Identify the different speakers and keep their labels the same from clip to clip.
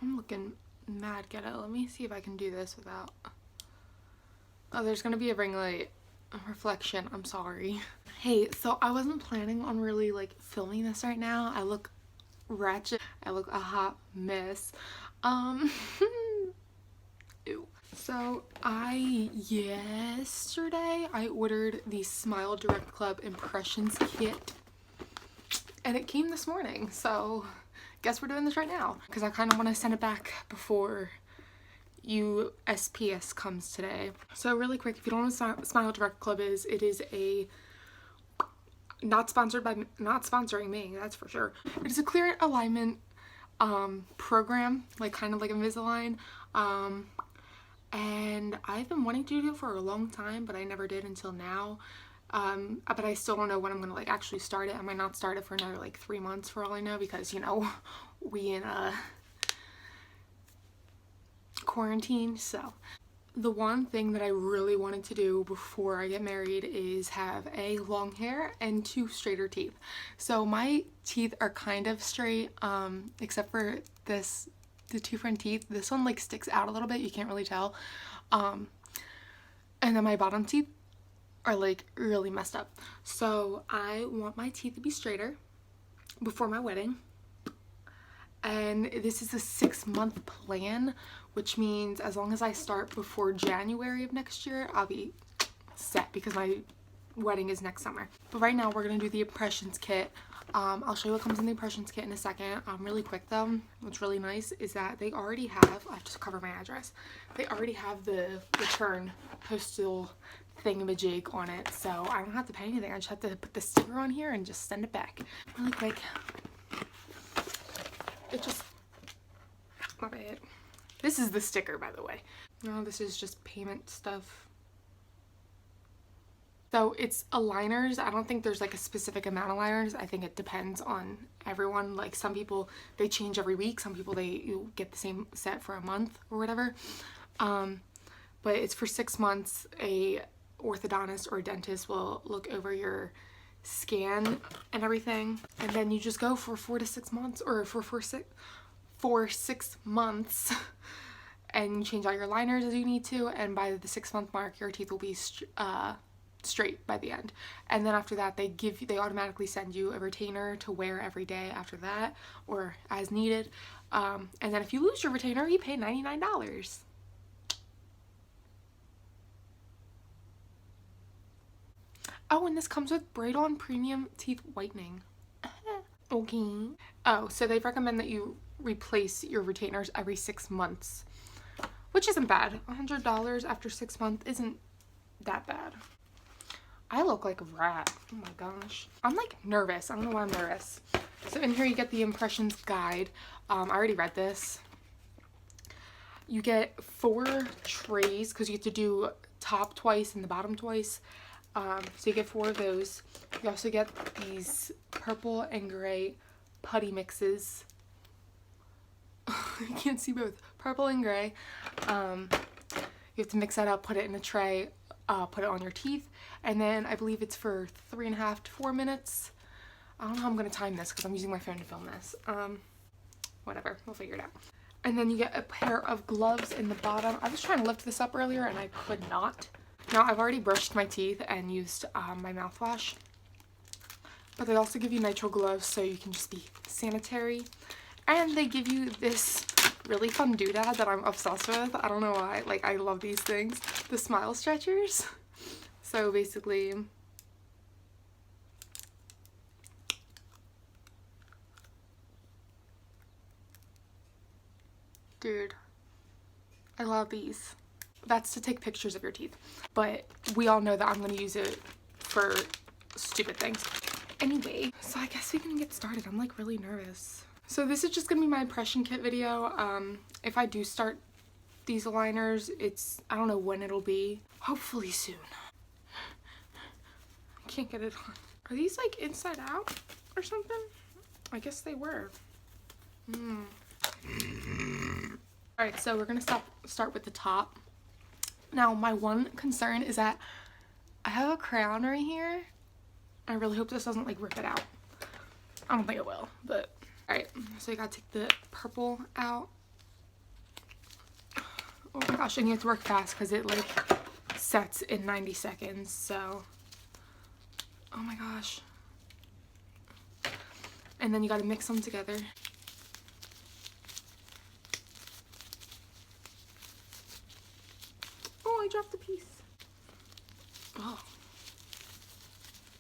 Speaker 1: I'm looking mad ghetto. Let me see if I can do this without... Oh, there's gonna be a ring light reflection. I'm sorry. Hey, so I wasn't planning on really like filming this right now. I look wretched. I look a hot mess. Ew. So yesterday I ordered the Smile Direct Club Impressions Kit and it came this morning. So guess we're doing this right now because I kind of want to send it back before USPS comes today. So really quick, if you don't know what Smile Direct Club is, it is a not sponsoring me, that's for sure. It is a clear alignment program, like kind of like Invisalign, and I've been wanting to do it for a long time, but I never did until now. But I still don't know when I'm gonna like actually start it. I might not start it for another like 3 months for all I know, because you know we in quarantine. So the one thing that I really wanted to do before I get married is have a long hair and 2 straighter teeth. So my teeth are kind of straight, except for this, the 2 front teeth. This one like sticks out a little bit, you can't really tell. And then my bottom teeth are like really messed up. So I want my teeth to be straighter before my wedding. And this is a 6-month plan, which means as long as I start before January of next year, I'll be set because my wedding is next summer. But right now we're gonna do the impressions kit. I'll show you what comes in the impressions kit in a second. Really quick though, what's really nice is that they already have, I have to cover my address, they already have the return postal thingamajig on it, so I don't have to pay anything. I just have to put the sticker on here and just send it back. Really quick. It just, my bad. This is the sticker, by the way. No, this is just payment stuff. So it's aligners. I don't think there's like a specific amount of aligners. I think it depends on everyone. Like some people, they change every week. Some people, you get the same set for a month or whatever. But it's for 6 months. A orthodontist or a dentist will look over your scan and everything, and then you just go for 4 to 6 months, or for 6 months, and you change all your liners as you need to, and by the 6-month mark your teeth will be straight by the end. And then after that they automatically send you a retainer to wear every day after that, or as needed. And then if you lose your retainer, you pay $99. Oh, and this comes with Braid-On Premium Teeth Whitening. Okay. Oh, so they recommend that you replace your retainers every 6 months, which isn't bad. $100 after 6 months isn't that bad. I look like a rat. Oh my gosh. I'm like nervous. I don't know why I'm nervous. So in here you get the impressions guide. I already read this. You get 4 trays because you have to do top twice and the bottom twice. So you get 4 of those. You also get these purple and gray putty mixes. You can't see both. Purple and gray. You have to mix that up, put it in a tray, put it on your teeth, and then I believe it's for 3.5 to 4 minutes. I don't know how I'm going to time this because I'm using my phone to film this. Whatever, we'll figure it out. And then you get a pair of gloves in the bottom. I was trying to lift this up earlier and I could not. Now, I've already brushed my teeth and used my mouthwash, but they also give you nitrile gloves so you can just be sanitary. And they give you this really fun doodad that I'm obsessed with. I don't know why. Like, I love these things. The smile stretchers. So basically, dude, I love these. That's to take pictures of your teeth, but we all know that I'm going to use it for stupid things. Anyway, so I guess we can get started. I'm like really nervous. So this is just going to be my impression kit video. If I do start these aligners, I don't know when it'll be. Hopefully soon. I can't get it on. Are these like inside out or something? I guess they were. Alright, so we're going to start with the top. Now, my one concern is that I have a crayon right here. I really hope this doesn't like rip it out. I don't think it will, but alright. So you gotta take the purple out Oh my gosh, and you have to work fast because it like sets in 90 seconds, so. Oh my gosh. And then you gotta mix them together. Oh, I dropped a piece. Oh.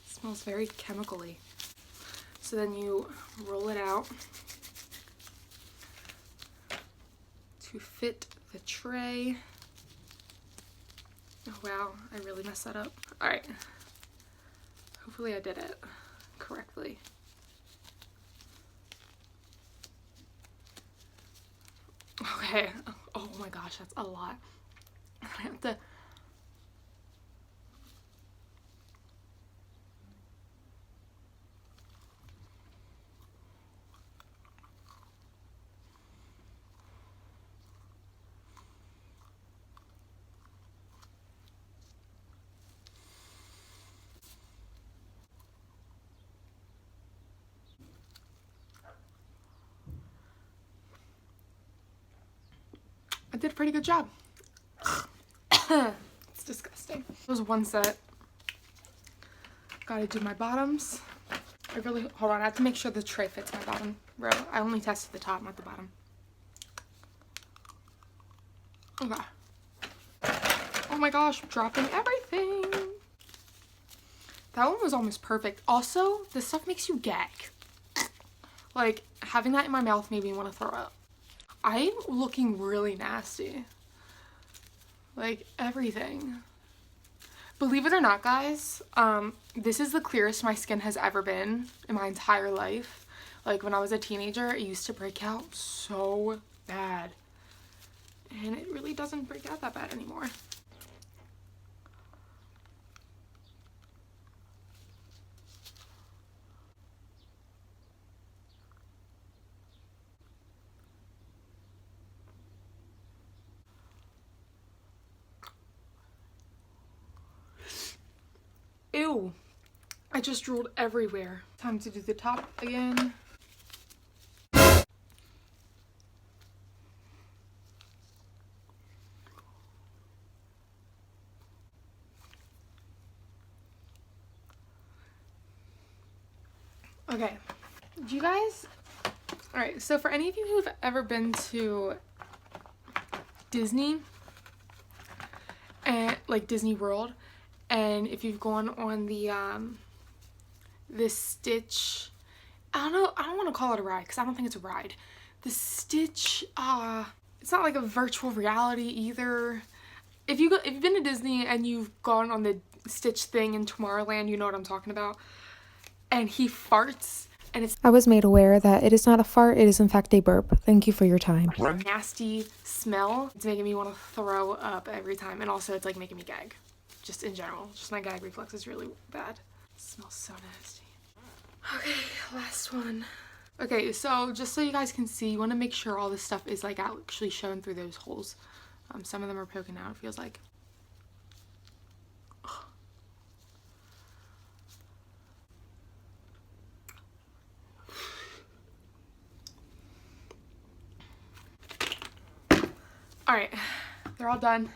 Speaker 1: It smells very chemically. So then you roll it out to fit the tray. Oh wow, I really messed that up. All right, hopefully I did it correctly. Okay, oh my gosh, that's a lot. I have to. I did a pretty good job. It's disgusting. It was one set. Gotta do my bottoms. Hold on, I have to make sure the tray fits my bottom row. I only tested the top, not the bottom. Okay. Oh my gosh, I'm dropping everything. That one was almost perfect. Also, this stuff makes you gag. Like, having that in my mouth made me want to throw up. I'm looking really nasty. Like, everything. Believe it or not, guys, this is the clearest my skin has ever been in my entire life. Like, when I was a teenager, it used to break out so bad. And it really doesn't break out that bad anymore. Ew. I just drooled everywhere. Time to do the top again. Okay. Do you guys... Alright, so for any of you who've ever been to Disney, and like Disney World, and if you've gone on the this Stitch, I don't want to call it a ride because I don't think it's a ride. The Stitch, it's not like a virtual reality either. If you've been to Disney and you've gone on the Stitch thing in Tomorrowland, you know what I'm talking about. And he farts, and it's...
Speaker 2: I was made aware that it is not a fart, it is in fact a burp. Thank you for your time.
Speaker 1: a nasty smell. It's making me want to throw up every time, and also it's like making me gag. Just in general. Just my gag reflex is really bad. It smells so nasty. Okay, last one. Okay, so just so you guys can see, you want to make sure all this stuff is like actually shown through those holes. Some of them are poking out, it feels like. Alright, they're all done.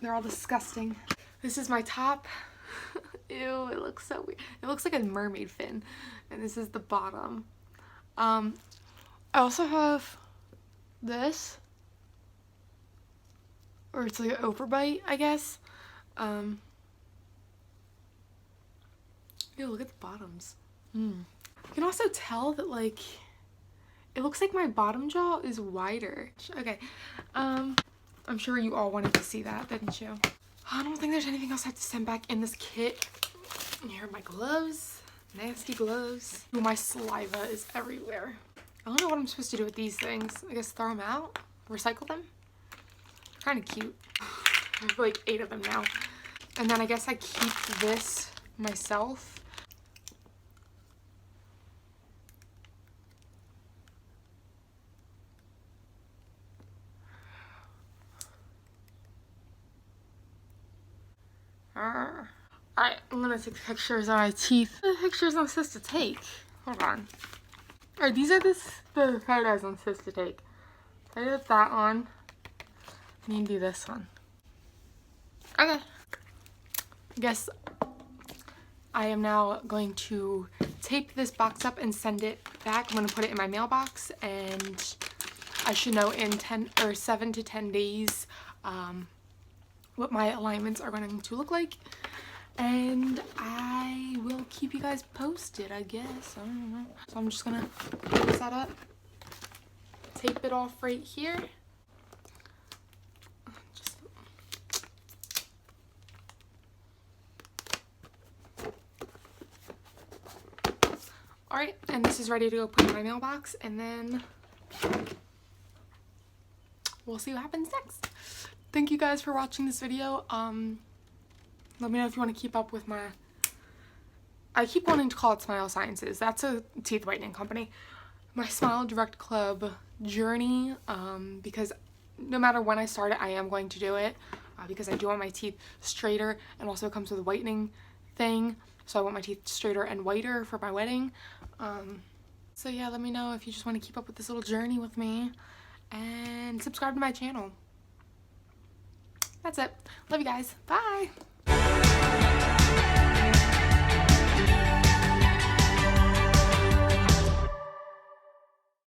Speaker 1: They're all disgusting. This is my top. Ew, it looks so weird. It looks like a mermaid fin. And this is the bottom. I also have this. Or it's like an overbite, I guess. Ew, look at the bottoms. You can also tell that, like, it looks like my bottom jaw is wider. Okay, I'm sure you all wanted to see that, didn't you? I don't think there's anything else I have to send back in this kit. Here are my gloves. Nasty gloves. Ooh, my saliva is everywhere. I don't know what I'm supposed to do with these things. I guess throw them out? Recycle them? Kind of cute. I have like 8 of them now. And then I guess I keep this myself. Alright, I'm gonna take pictures of my teeth. The pictures I'm supposed to take. Hold on. Alright, these are the photos I'm supposed to take. I did that on. I need to do this one. Okay. I guess I am now going to tape this box up and send it back. I'm going to put it in my mailbox, and I should know in 7 to 10 days what my alignments are going to look like. And I will keep you guys posted, I guess. I don't know. So I'm just going to close that up. Tape it off right here. Alright, and this is ready to go put in my mailbox, and then we'll see what happens next. Thank you guys for watching this video. Let me know if you want to keep up with my... I keep wanting to call it Smile Sciences. That's a teeth whitening company. My Smile Direct Club journey, because no matter when I start it, I am going to do it, because I do want my teeth straighter, and also it comes with a whitening thing. So I want my teeth straighter and whiter for my wedding. So yeah, let me know if you just want to keep up with this little journey with me, and subscribe to my channel. That's it. Love you guys. Bye.